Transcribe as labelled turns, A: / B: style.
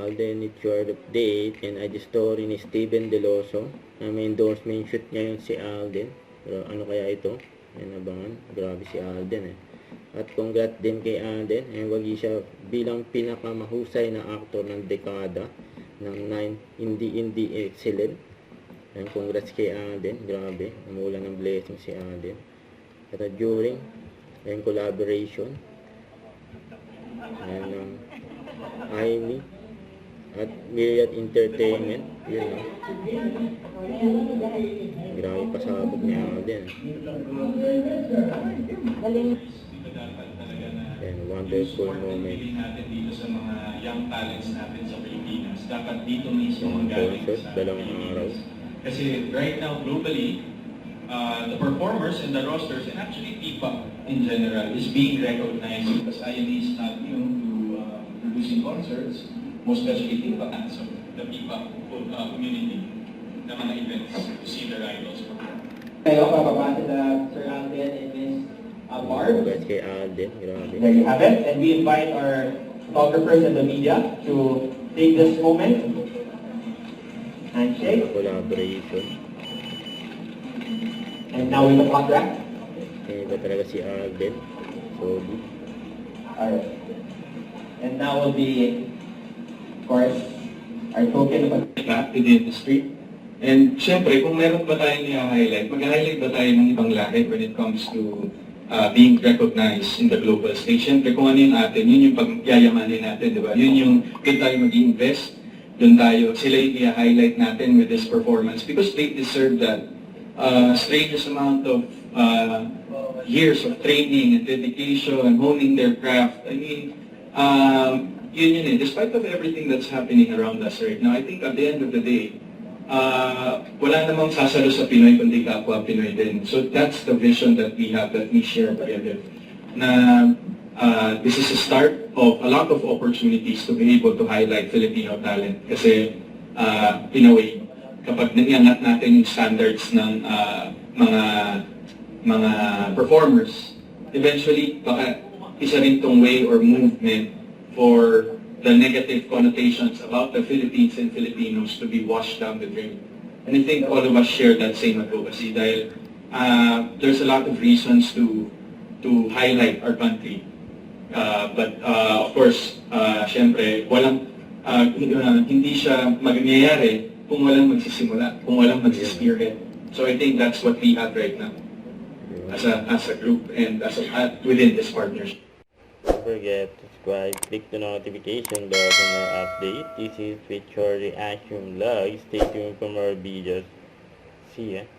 A: Alden Itsure update. And ID story ni Steven Deloso. May endorsement shoot ngayon si Alden. Pero ano kaya ito? Yan abangan. Grabe si Alden At congrats din kay Alden. Wagi siya bilang pinakamahusay na actor ng dekada ng 9 Indie Excellent. Congrats kay Alden. Grabe. Namulan ng blessing si Alden. At during collaboration ng Amy at Myriad Entertainment. Yun Grabe pasabog ni Alden. And wonderful moment.
B: Natin dito sa mga young talents natin sa Pilipinas. Dapat dito mismo manggaling sa
A: Pilipinas.
B: Kasi right now globally, the performers and the rosters and actually PIPA in general is being recognized because IME is not new to producing concerts, most especially PIPA, so the PIPA community na mga events to see their idols perform.
C: Kayo, papapasa na Sir Alden and Ms. Barb.
A: Congrats kay Alden. Grabe.
C: There you have it. And we invite our photographers and the media to take this moment. Handshake.
A: Collaboration.
C: And now with the contract.
A: Iba talaga si Alden. Solid.
C: Alright. And now will be, of course, our token of
B: In the industry. And syempre, kung meron pa tayong i-highlight, mag-highlight ba tayo ng ibang lahi when it comes to being recognized in the global stage? Syempre, kung ano yung atin, yun yung pagyayamanin natin, di ba? Yun yung doon tayo mag-invest, doon tayo, sila yung i-highlight natin with this performance because they deserve that strenuous amount of years of training and dedication and honing their craft. I mean, yun despite of everything that's happening around us right now, I think at the end of the day, wala namang sasalo sa Pinoy kundi kapwa Pinoy din. So that's the vision that we have, that we share together. Na this is a start of a lot of opportunities to be able to highlight Filipino talent. Kasi in a way, kapag nangiangat natin yung standards ng mga performers, eventually baka isa rin tong way or movement for the negative connotations about the Philippines and Filipinos to be washed down the drain. And I think all of us share that same advocacy dahil there's a lot of reasons to highlight our country. But of course, syempre, walang hindi siya magyayari kung walang magsisimula, kung walang mag-spearhead. So I think that's what we have right now as a group and within this partnership.
A: Don't forget to subscribe, click the notification bell for more updates. This is Feature Reaction Vlog. Stay tuned for more videos. See ya.